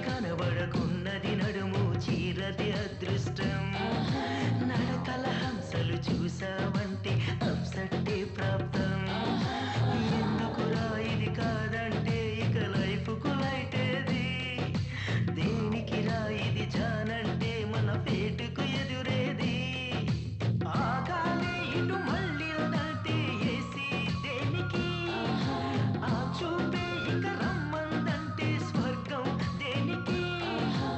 కనబడకున్నది నడుము చీరది అదృష్టం నడకల హంసలు చూసావంటే అప్సట్టే ప్రాప్తం ఎందుకురా ఇది కాదంటే ఇక లైఫ్కు లైటేది దేనికి రా ఇది జానంటే మన పేటుకు ఎదురేది ఆగాలి ఇటు మళ్ళీ నటే ఏసి దేనికి ఆ చూపే ఇక రమ్మందంటే స్వర్గం దేనికి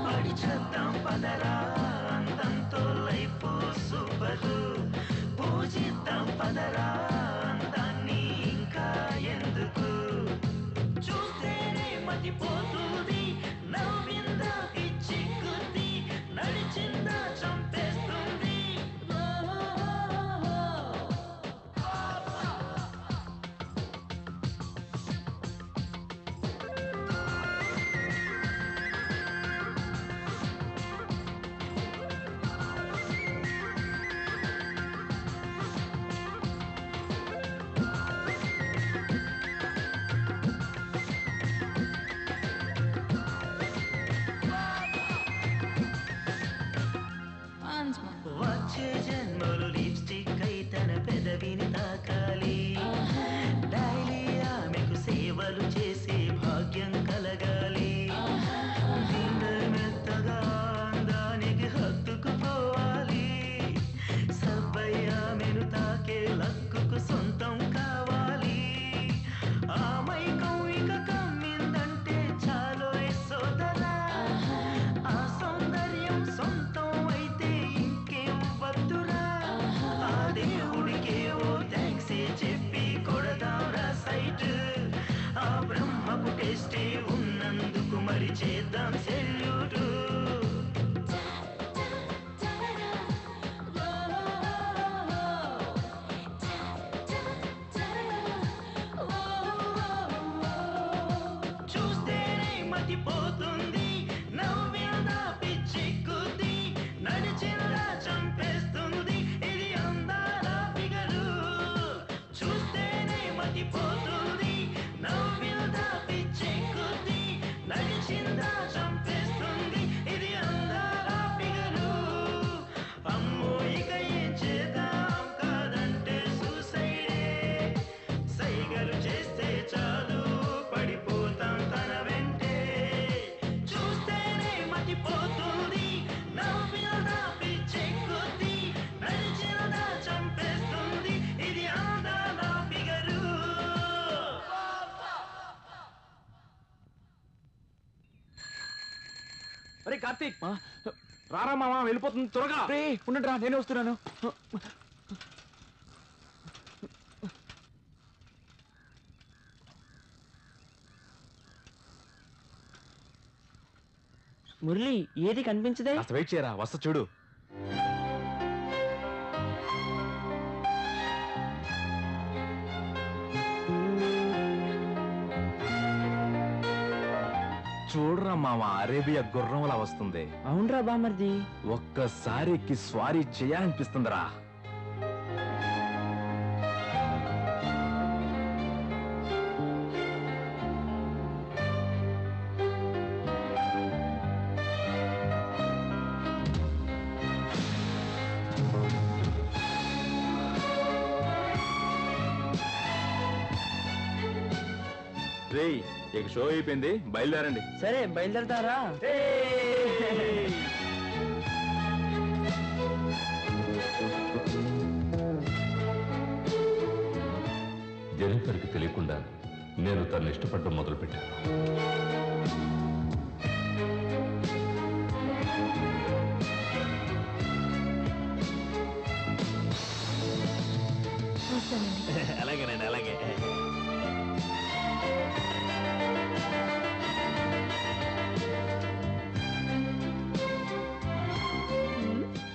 పడి చేద్దాం పదరా అందంతో లైఫ్ సూపరు పూజిద్దాం పదరా అందాన్ని ఇంకా ఎందుకు చూస్తేనే మతిపోతుంది నవ్విందా పిచ్చి కుద్ది నడిచిందా చంపేస్తుంది వచ్చే జన్మలు లిప్స్టిక్ అయి తన పెదవిని తాకాలి డైలీ ఆమెకు సేవలు చేసే భాగ్యం కలగాలి మెత్తగా అందానికి హత్తుకుపోవాలి సబ్బై ఆమెను తాకే లక్కుకు సొంతం కావాలి ఆ మైకం ఇక కమ్మిందంటే చాలు సోదరా ఆ సౌందర్యం సొంతం అయితే ఇంకేం వద్దురా ఆ దేవుడికే ఓ థ్యాంక్స్ చెప్పి కొడదాంరా సైట్ ఆ బ్రహ్మకు టేస్టే ఉన్నందుకు మరి చేద్దాం సెల్యూటు చూస్తేనే మతిపోతుంది నవ్విందా పిచ్చి కుద్ది నడిచిందా చంపేస్తుంది ఇది అందాల ఫిగరు చూస్తేనే మతిపోతుంది నవ్విందా పిచ్చి కుద్ది నడిచిందా చంపేస్తుంది ఇది అందాల ఫిగరు అమ్మో ఇక ఏం చేద్దాం కాదంటే సూసైడే సైగలు చేస్తే చాలు పడిపోతాం తన వెంటే చూస్తేనే మతిపోతుంది నవ్వినదా పిచ్చి కొద్ది నడిచినదా చంపేస్తుంది ఇది అందాల ఫిగరు అరే కార్తీక్ రారా మామ వెళ్ళిపోతుంది త్వరగా ఉండండి రా నేనే వస్తున్నాను మురళి ఏది కనిపించదే కాస్త వెయిట్ చేయరా వస్తా చూడు చూడరా మామ అరేబియా గుర్రంలా వస్తుంది అవునరా బామర్ది ఒక్కసారికి స్వారీ చేయాలనిపిస్తుందిరా రేయ్ ఇక షో అయిపోయింది బయలుదేరండి సరే బయలుదేరతారా జెనిఫర్కి తెలియకుండా నేను తను ఇష్టపడడం మొదలుపెట్టాను. అలాగేనండి, అలాగే.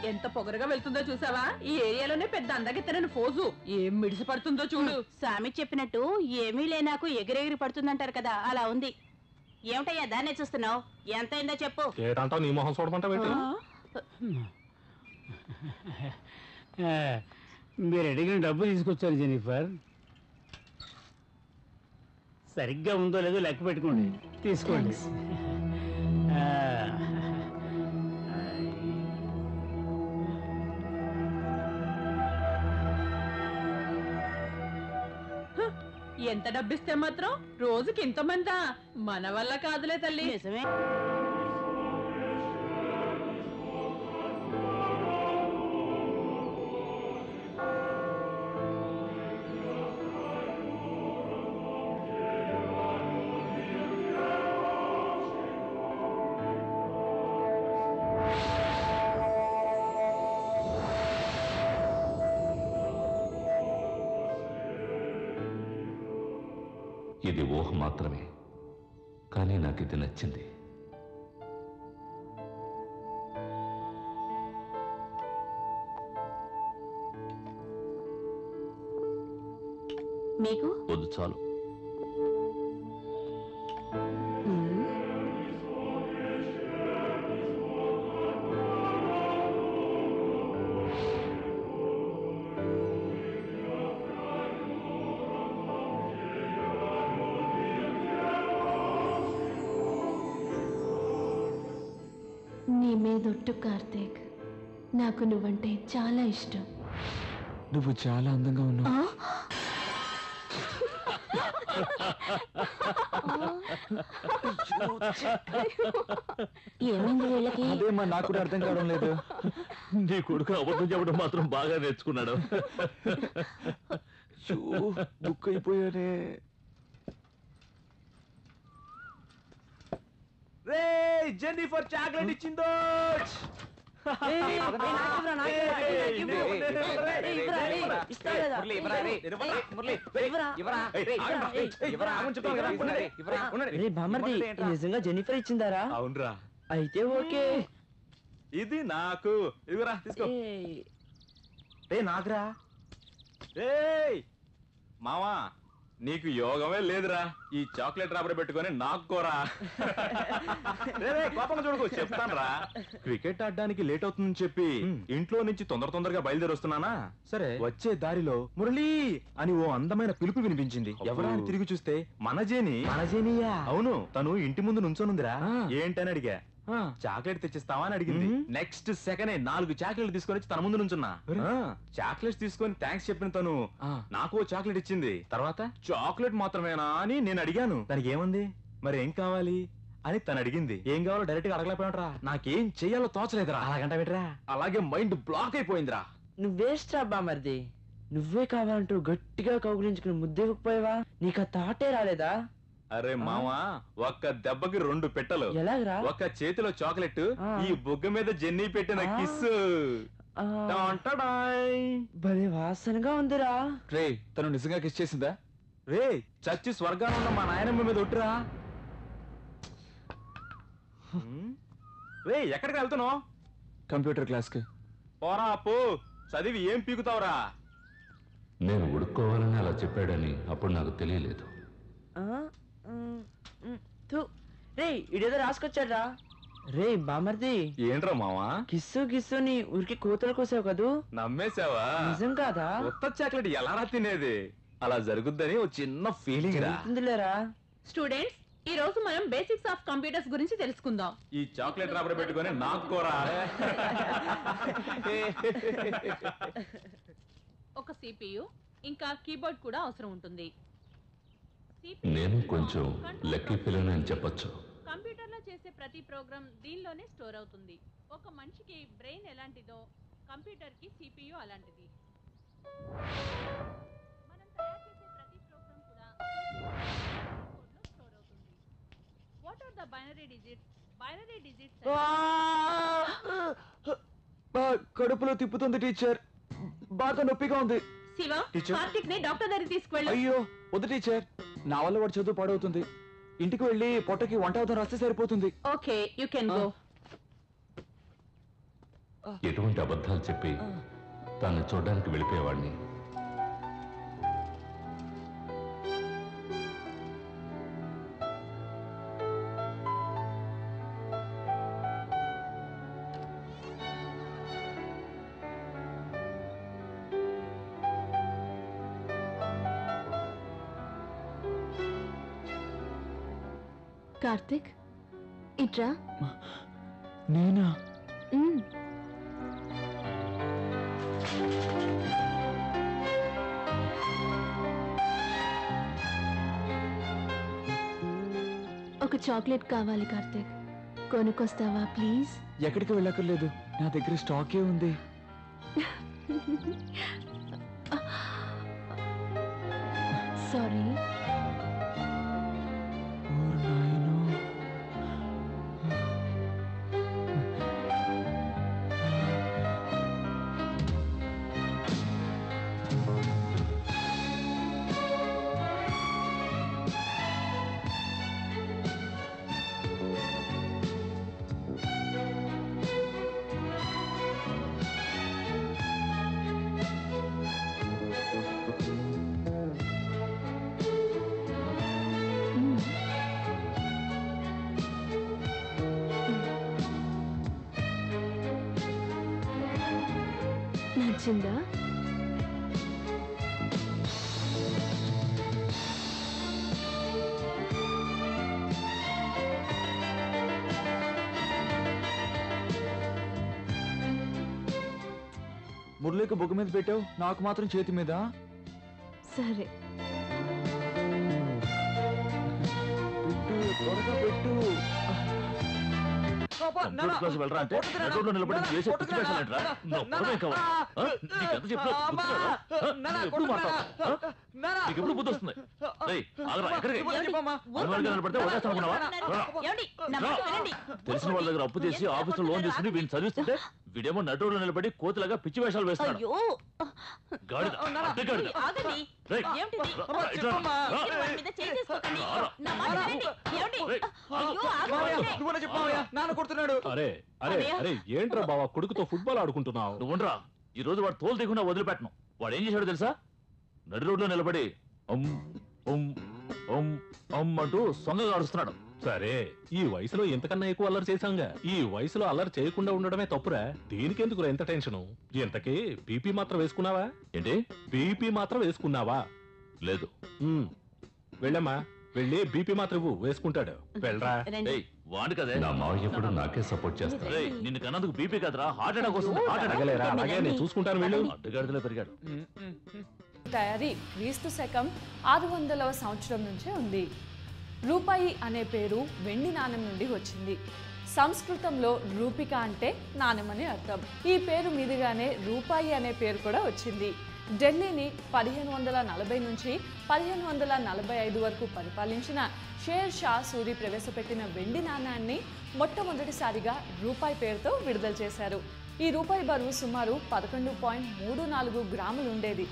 ఎంత పొగరగా వెళ్తుందో చూసావా? ఈ ఏరియాలోనే పెద్ద అందగెత్తనని ఫోజు ఏం మిడిసి పడుతుందో చూడు. స్వామి చెప్పినట్టు ఏమీ లేనాకు ఎగిరెగిరి పడుతుందంటారు కదా, అలా ఉంది. ఏమిటయ్యా దాన్నే చూస్తున్నావు? ఎంత అయిందో చెప్పు. ఏటంటావు? నీ మొహం చూడమంటావు? మీరు అడిగిన డబ్బు తీసుకొచ్చారు జెనిఫర్. సరిగ్గా ఉందో లేదో లెక్క పెట్టుకోండి, తీసుకోండి. ఎంత డబ్బిస్తే మాత్రం రోజుకి ఇంతమందా? మన వల్ల కాదులే తల్లి. నిజమే. ఇది ఊహ మాత్రమే, కానీ నాకు ఇది నచ్చింది. మీకు వద్దు, చాలు. నీ మీదొట్టు కార్తీక్, నాకు నువ్వంటే చాలా ఇష్టం. నువ్వు చాలా అందంగా ఉన్నావు. ఏమైంది వీళ్ళకి? అదేమా నాకు కూడా అర్థం కావడం లేదు. నీ కొడుకు అబద్ధం చెప్పడం మాత్రం బాగా నేర్చుకున్నాడు. బుక్ అయిపోయానే. రే జెన్నిఫర్ చాక్లెట్ ఇచ్చిందో. బామర్ది నిజంగా జెనిఫర్ ఇచ్చిందారా? అవునరా. అయితే ఓకే. ఇది నాకు. ఇదిగోరా తీసుకో. రే నాకురా. మావా నీకు యోగమే లేదురా. ఈ చాక్లెట్ రాబడి పెట్టుకొని నాకోరా. కోపంగా చూడకు, చెప్తాను రా. క్రికెట్ ఆడడానికి లేట్ అవుతుందని చెప్పి ఇంట్లో నుంచి తొందరగా బయలుదేరి వస్తున్నానా, సరే వచ్చే దారిలో మురళీ అని ఓ అందమైన పిలుపు వినిపించింది. ఎవరా అని తిరిగి చూస్తే మన జేనియా. అవును, తను ఇంటి ముందు నుంచోనుందిరా. ఏంటని అడిగా. చాక్లెట్ తెచ్చిస్తావా అని అడిగింది. నెక్స్ట్ సెకండ్ 4 చాక్లెట్ తీసుకొని తన ముందు నుంచున్నా. చాక్లెట్స్ తీసుకొని థ్యాంక్స్ చెప్పిన తను నాకు చాక్లెట్ ఇచ్చింది. తర్వాత చాక్లెట్ మాత్రమేనా అని నేను అడిగాను. దానికి ఏముంది మరి ఏం కావాలి అని తను అడిగింది. ఏం కావాలో డైరెక్ట్ గా అడగలేకపోయారా. నాకేం చెయ్యాలో తోచలేదురా. అలాగంట పెట్టరా. అలాగే మైండ్ బ్లాక్ అయిపోయిందిరా. నువ్వేస్ట్రా బామర్ది, నువ్వే కావాలంటూ గట్టిగా కౌగులించుకుని ముద్దెవ్వకపోయావా? నీకు ఆ తాటే రాలేదా? అరే మామా, ఒక్క దెబ్బకి 2 పెట్టలు. ఎలాగరా? ఒక చేతిలో చాక్లెట్, ఈ బుగ్గ మీద జెన్నీ పెట్టిన కిస్. భలే వాసనగా ఉందిరా. రే తను నిజంగా కిస్ చేసిందా? రే చచ్చి స్వర్గాన్ని ఉన్న మా నాయనమ్మ మీద ఒట్టురా. రే ఎక్కడికి వెళ్తున్నావు? కంప్యూటర్ క్లాస్ కి పోరా. పో, చదివి ఏం పీకుతావురా? నేను ఉడుక్కోవాలని అలా చెప్పాడని అప్పుడు నాకు తెలియలేదు. రే ఇడేదో రాసుకొచ్చాడ్రా. రే బామర్ది, ఏంట్రా మావా? కిస్సు గిస్సుని ఊరికి కూతురు కోసావు కదూ? నమ్మేశావా? నిజం కాదా? కొత్త చాక్లెట్ ఎలా రా తినేది? అలా జరుగుద్దని ఓ చిన్న ఫీలింగ్ రా. జరుగుతుందిలేరా. స్టూడెంట్స్, ఈ రోజు మనం బేసిక్స్ ఆఫ్ కంప్యూటర్స్ గురించి తెలుసుకుందాం. ఈ చాక్లెట్ రాబడి పెట్టుకొని నాకోరా. ఒక CPU ఇంకా కీబోర్డ్ కూడా అవసరం ఉంటుంది. నేను కొంచెం లక్కీ ఫీల్ అని చెప్పొచ్చు. కంప్యూటర్లో చేసే ప్రతి ప్రోగ్రామ్ దీనిలోనే స్టోర్ అవుతుంది. ఒక మనిషికి బ్రెయిన్ ఎలాంటిదో కంప్యూటర్కి CPU అలాంటిది. మనం తయారు చేసే ప్రతి ప్రోగ్రామ్ కడుపులో తిప్పుతుంది టీచర్, బాగా నొప్పిగా ఉంది. శివ, టీచర్. కార్తిక్ ని డాక్టర్ దగ్గరికి తీసుకువెళ్ళు. అయ్యో వద్దు టీచర్, నా వల్ల వాడు చదువు పాడవుతుంది. ఇంటికి వెళ్ళి పొట్టకి వంట అవుతాం రాస్తే సరిపోతుంది. Okay, you can go. ఎటువంటి అబద్ధాలు చెప్పి తను చూడడానికి వెళ్ళిపోయేవాడిని. కార్తిక్, ఇట్రా. నేనా? ఒక చాక్లెట్ కావాలి కార్తిక్, కొనుక్కొస్తావా ప్లీజ్? ఎక్కడికి వెళ్ళక్కర్లేదు, నా దగ్గర స్టాకే ఉంది. సారీ. నచ్చిందా? మురళికి బొగ్గు మీద పెట్టావు, నాకు మాత్రం చేతి మీద. సరే, పెట్టు, త్వరగా పెట్టు. కంప్యూటర్ క్లాస్ వెళ్ళరా అంటే రోడ్లో నిలబడి చేసే పిచ్చి వేషాలేంట్రా? నువ్వు పొడవే కావా? నీకెంత చెప్పినా గుర్తురాదా? ఎప్పుడు మాట్లాడతావు? నీకెప్పుడు బుద్ధి వస్తుంది? రేయ్, ఆగరా, ఎక్కడికి? అనుమానంగా నిలబడితే వదిలేస్తానుకున్నావా? తెలిసిన వాళ్ళ దగ్గర అప్పు చేసి ఆఫీసులో లోన్ తీసుకుని వీడిని చదివిస్తుంటే వీడేమో నటువులో నిలబడి కోతిలాగా పిచ్చి వేషాలు వేస్తాడు. గాడిద, అడ్డ గాడిద. రేయ్, ఇట్రా. నువ్వనే చెప్పావయ్యా, నాన్న కొడుతున్నాడు. అరే అరే అరే, ఏంట్రా బావా కొడుకుతో ఫుట్బాల్ ఆడుకుంటున్నావు? నువ్వుండ్రా, ఈ రోజు వాడు తోలు దిగున్నా వదిలిపెట్టను. వాడు ఏం చేశాడో తెలుసా? నడి రోడ్లో నిలబడి అమ్ అమ్ అమ్ అమ్ అంటూ సొంగగా అడుస్తున్నాడు. సరే, ఈ వయసులో ఎంతకన్నా ఎక్కువ అల్లరి చేశాంగా. ఈ వయసులో అల్లరి చేయకుండా ఉండడమే తప్పురా. దీనికెందుకురా ఎంత టెన్షను? ఇంతకీ బీపీ మాత్రం వేసుకున్నావా? ఏంటి? బీపీ మాత్రం వేసుకున్నావా? లేదు. వెళ్ళమ్మా, వెళ్ళి బీపీ మాత్రం ఇవ్వు, వేసుకుంటాడు. వెళ్ళరా. వాడు కదే నా మావయ్య ఎప్పుడు నాకే సపోర్ట్ చేస్తాడు. నిన్ను కన్నందుకు బీపీ కదరా, హార్ట్ అటాక్ వస్తుంది. Heart attack. అలాగే నేను చూసుకుంటాను. వీళ్ళు అడ్డగాడిదలో పెరిగాడు. తయారీ క్రీస్తు శకం 600వ సంవత్సరం నుంచే ఉంది. రూపాయి అనే పేరు వెండి నాణెం నుండి వచ్చింది. సంస్కృతంలో రూపిక అంటే నాణెమని అర్థం. ఈ పేరు మీదుగానే రూపాయి అనే పేరు కూడా వచ్చింది. ఢిల్లీని 1540 నుంచి 1545 వరకు పరిపాలించిన షేర్ షా సూరి ప్రవేశపెట్టిన వెండి నాణ్యాన్ని మొట్టమొదటిసారిగా రూపాయి పేరుతో విడుదల చేశారు. ఈ రూపాయి బరువు సుమారు 11.34 గ్రాములు ఉండేది.